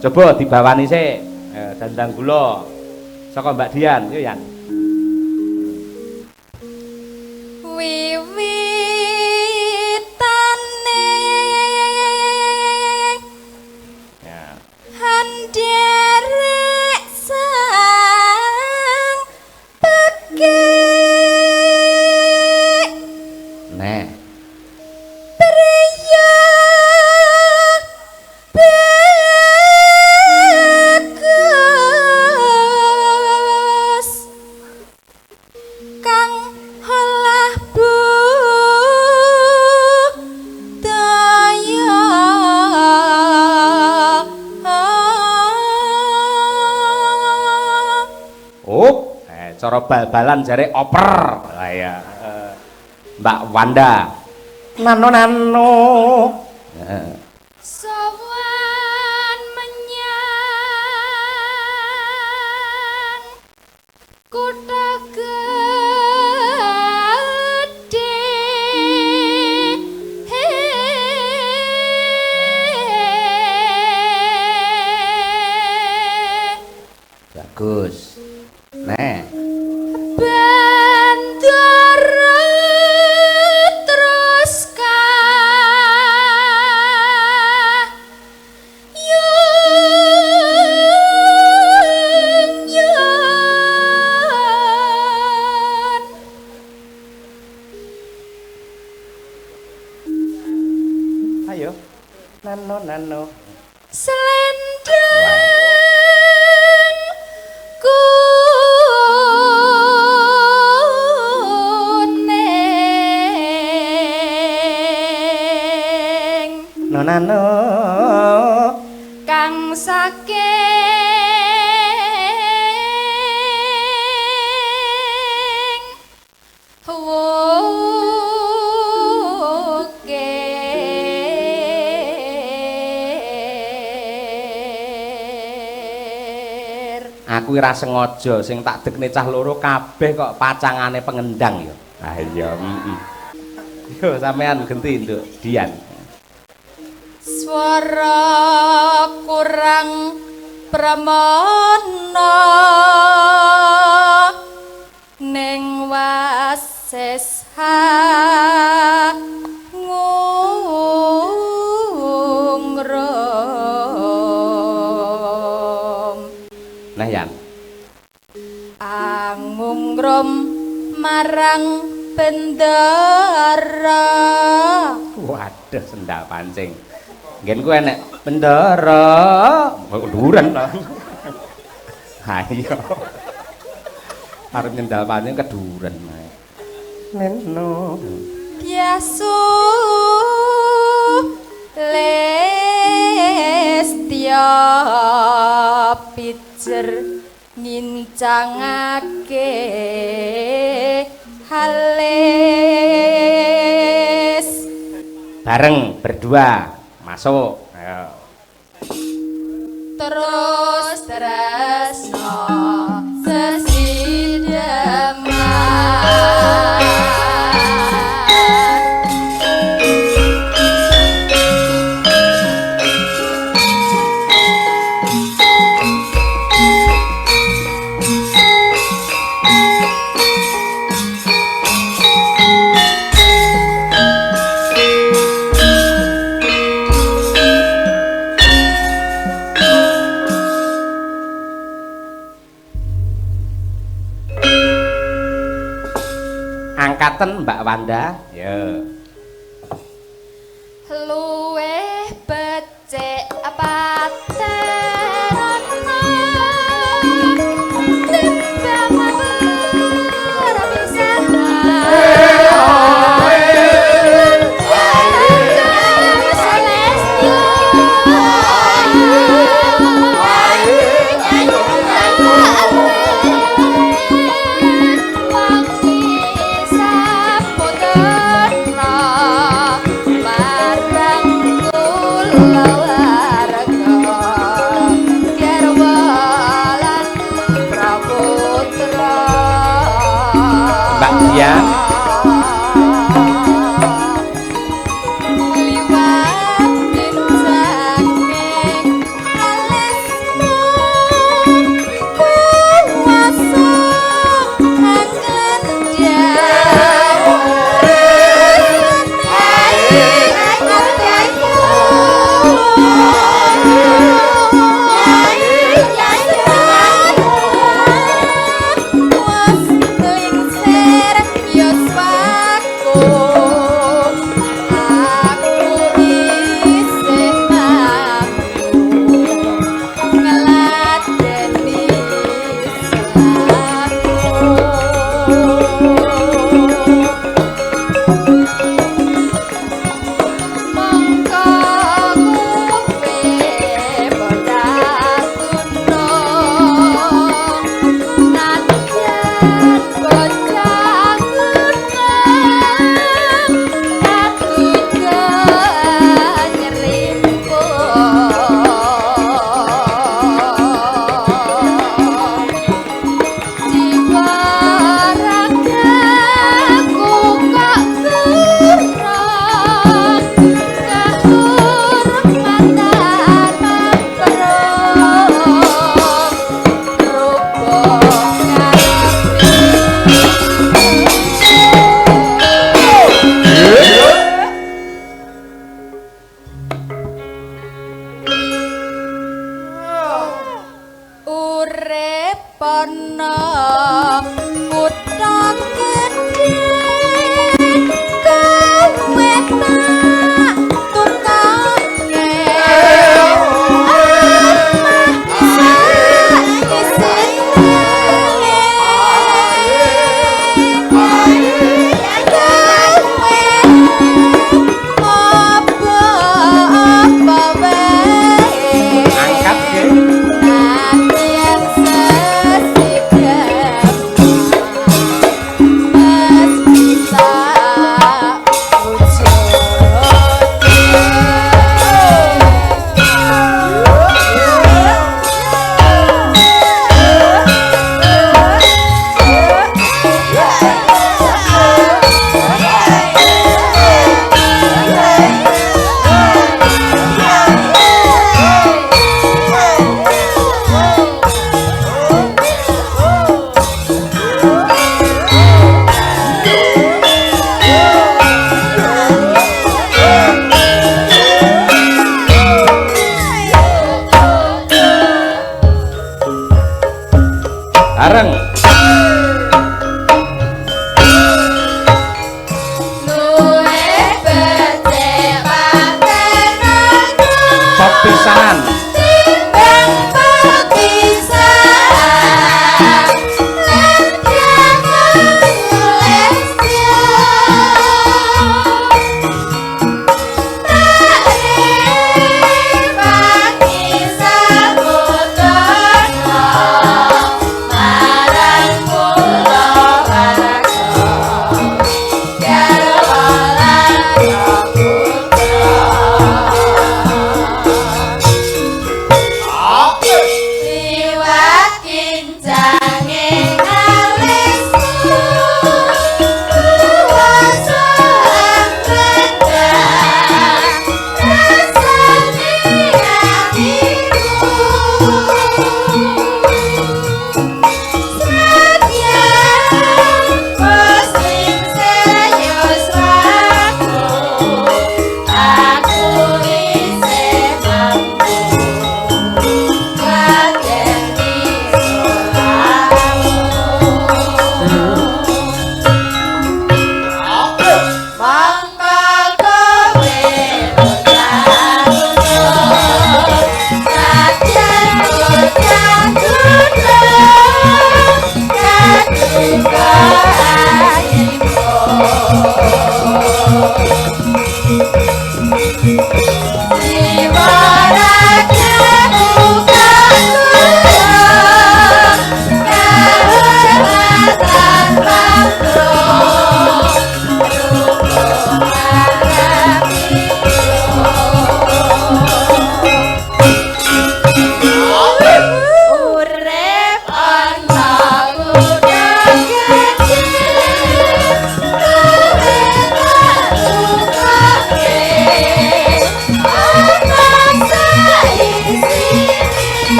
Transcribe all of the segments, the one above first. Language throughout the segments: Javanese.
Coba dibawani sik dandang gula saka Mbak Dian yo Yan. Wiwitane Ya. Handerek sang pekik Neh. priya bagus kang olah budaya Oh, cara bal-balan jare oper. Lah ya. Mbak Wanda. Nano. Sowan menyang kutha gedhe Bagus. Neh. Bandara terus kayun Ayo. Nano. selendang kuning Nano. kang saking wukir. Aku ora sengaja sing tak dekne cah loro kabeh kok pacangane pengendang ya. Ah iya, Yo sampean genti nduk Dian. Swara kurang pramana ning wases ngungrum. Nah Yan. Angungrum marang bendara. Waduh sendal pancing. Nggen ku enek bendara, duren to. Ha iya. Arep nyendal pancing keduren ae. Neno. Biasu Lestya pijer ngincangake halis Bareng berdua masuk. Ayo. terus tresno sesidema. Angkatan Mbak Wanda. Ya. Luweh becik paten timbang ora bisa. Mbak Dian. Liwat saking alis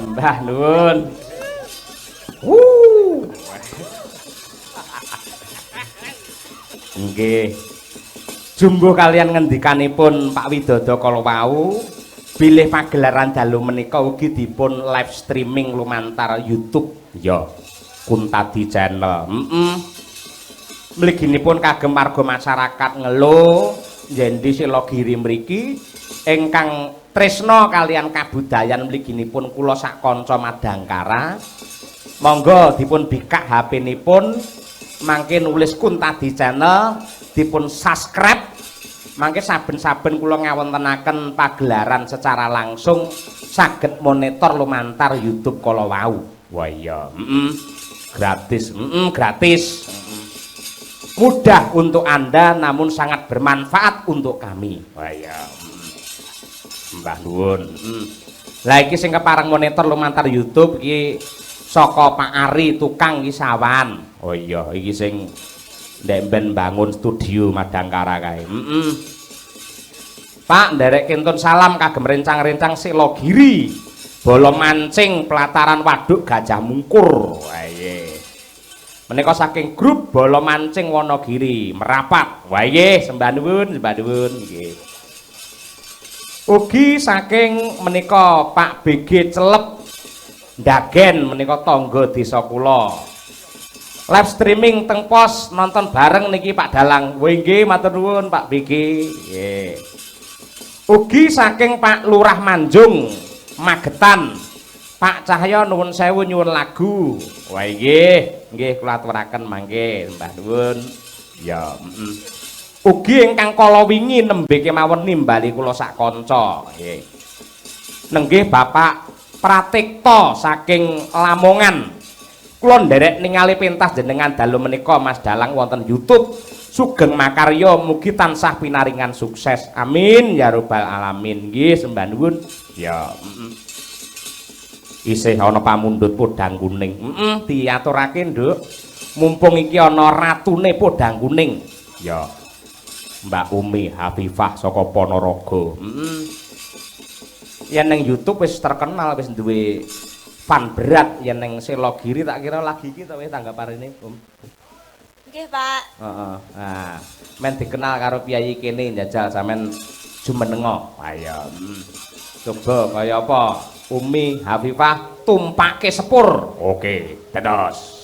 Sembah nuwun. Nggih. Jumbo kalian ngendikanipun Pak Widodo kala wau bilih pagelaran dalu menika ugi dipun live streaming lumantar YouTube ya Kuntadi channel. Mliginipun kagem warga masyarakat Ngelo Njendi Silogiri mriki ingkang tresna kalian kabudayan mliginipun kula sak kanca Madangkara. Monggo dipun bikak HP-nipun mangke nulis Kuntadi channel dipun subscribe mangke saben-saben kula ngawontenaken pagelaran secara langsung saged monitor lumantar YouTube kala wau. Wah iya, gratis, gratis. Mudah untuk Anda namun sangat bermanfaat untuk kami. Wah iya. Mbah nuwun. Lah iki sing kepareng monitor lumantar YouTube iki saka Pak Ari tukang iki sawan. Oh iya, iki sing ndek ben bangun studio Madangkara kae. Pak nderek kentun salam kagem rencang-rencang Silogiri. Bolo mancing pelataran waduk Gajah Mungkur. Wah iya. Menika saking grup Bolo Mancing Wonogiri merapat. Wah nggih, sembah nuwun nggih. Ugi saking menika Pak BG Celep Ndagen menika tangga desa kula. Live streaming teng pos nonton bareng niki Pak Dalang. Wah nggih matur nuwun Pak BG. Nggih. Ugi saking Pak Lurah Manjung Magetan. Pak Cahyo nuwun sewu nyuwun lagu. Wah nggih kula aturaken mangke mbah nuwun. Ya, Ugi ingkang kala wingi nembe kemawon nimbali kula sak kanca. Nggih. Nenggih Bapak Pratikta saking Lamongan. Kula nderek ningali pentas jenengan dalu menika Mas Dalang wonten YouTube. Sugeng makarya mugi tansah pinaringan sukses. Amin ya rabbal alamin. Nggih sembah nuwun. Ya, isih ana pamundhut podang kuning. Diaturake, Nduk. Mumpung iki ana ratune podang kuning. Ya. Mbak Umi Hafifah saka Ponorogo. Yen ning YouTube wis terkenal wis duwe fan berat, yen ning Silogiri tak kira lagi iki to wis tanggaparene, Om. Nggih, Pak. Heeh. Nah, men dikenal karo piyayi kene njajal sampean jumenenga. Ayo. Coba kaya apa? Umi Hafifah tumpake sepur. Oke, dados.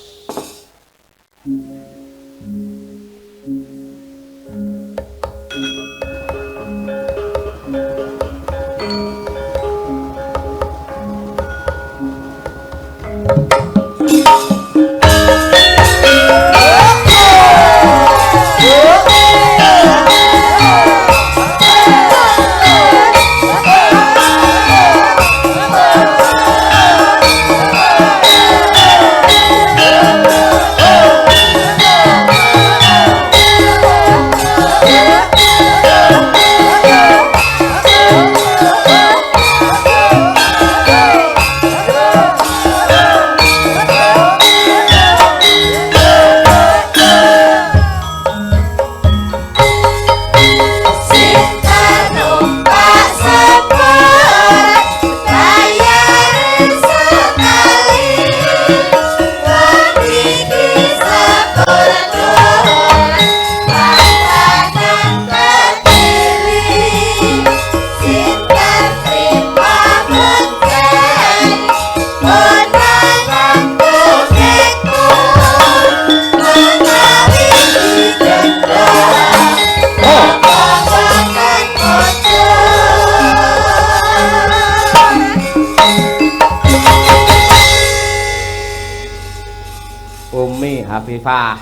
Hafifah.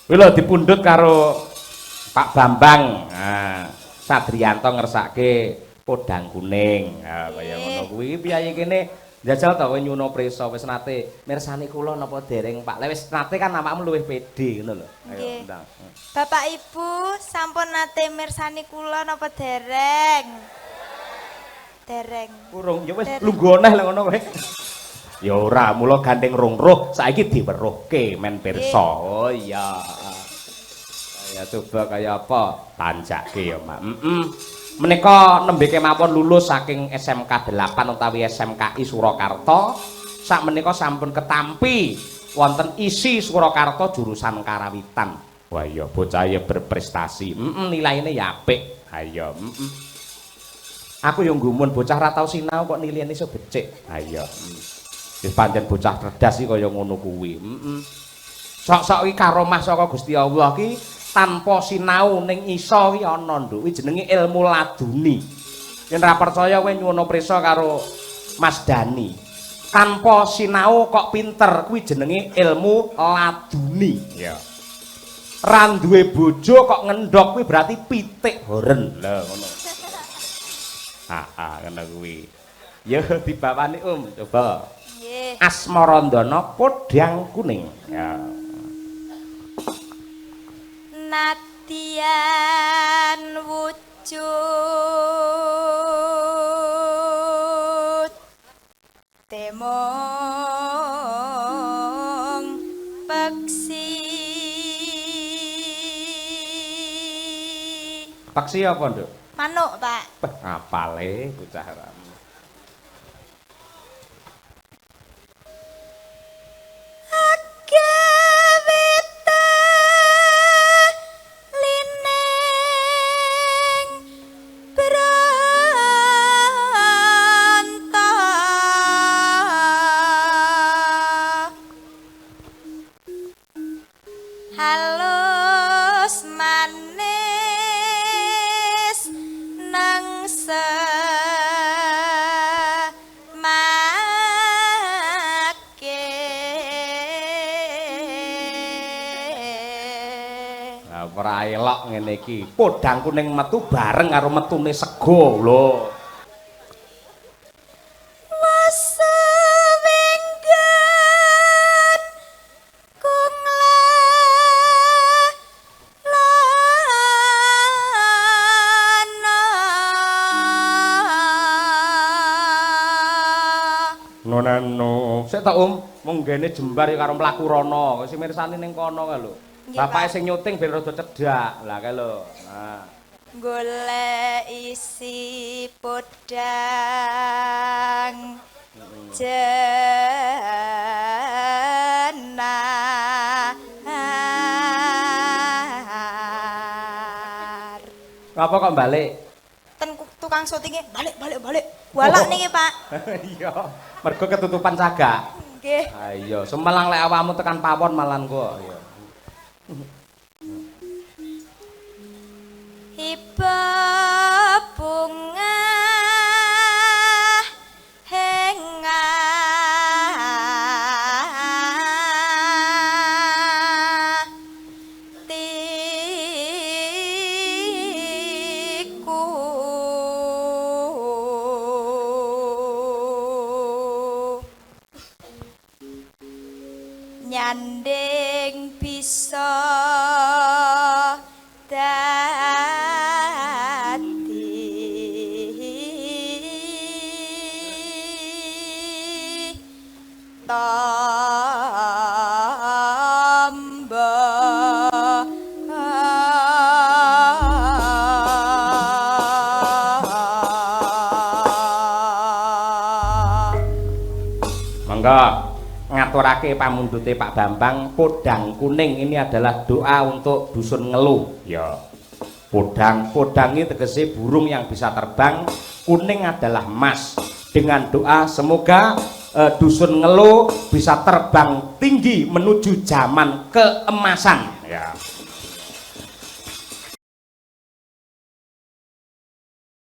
Kuwi lho dipundhut karo Pak Bambang. Nah, Sadriyanto ngersake podang kuning. Nah, kaya ngono kuwi piyayi kene njajal ta kowe nyuno prisa wis nate mirsani kula napa dereng Pak? Lah wis nate kan awakmu luwih pede ngono lho. Ayo ndang. Bapak Ibu sampun nate mirsani kula napa dereng? Dereng. Urung ya wis lungguh neh lek ngono kowe. Ya ora, mula gandeng rong-roh saiki diweruhke men pirsa. Oh iya. Ya coba kaya apa? Tanjake ya, Mak. Menika nembe kemawon lulus saking SMK 8 utawi SMKI Surakarta. Sak menika sampun ketampi wonten isi Surakarta jurusan karawitan. Wah iya bocah ya berprestasi. Nilaine ya apik. Ha iya, Aku yang gumun bocah ra tau sinau kok nilainya iso becik. Ha iya. Wis pancen bocah cerdas iki kaya ngono kuwi. Sok-sok iki karomah saka Gusti Allah ki tanpa sinau ning iso ki ana nduk. Kuwi jenenge ilmu laduni. Yen ra percaya kowe nyuwun prisa karo Mas Dani. Tanpa sinau kok pinter kuwi jenenge ilmu laduni. Ya. Ra duwe bojo kok ngendhok kuwi berarti pitik horen. Lah ngono. Ngono kuwi. Ya dibawani coba. Nggih. Asmarandana Podang Kuning. Ya. Nadyan wujud temong peksi. Peksi apa, Nduk? Manuk, Pak. Apale bocah ram. Halus manis nang Ora elok ngene iki. Podang Kuning metu bareng karo metune sego lho. Nonano, sik tak mung gene jembar ya karo mlaku rono. Sing mirsani ning kono kae lho. Bapake sing nyuting ben rada cedhak. Lah kae lho. Nah. Golek isi podang jenar. Apa kok balik? Ten tukang syutinge balik. Walak niki, Pak. Iya. Mergo ketutupan cagak. Nggih. Ha iya, semelang lek awakmu tekan pawon malan kok. Iya. Iba bunga henga tiku nyanding bisa ngaturake pamundhute Pak Bambang. Podang Kuning ini adalah doa untuk dusun Ngeluh. Ya. Podang ini tegese burung yang bisa terbang, kuning adalah emas. Dengan doa semoga dusun Ngeluh bisa terbang tinggi menuju zaman keemasan. Ya.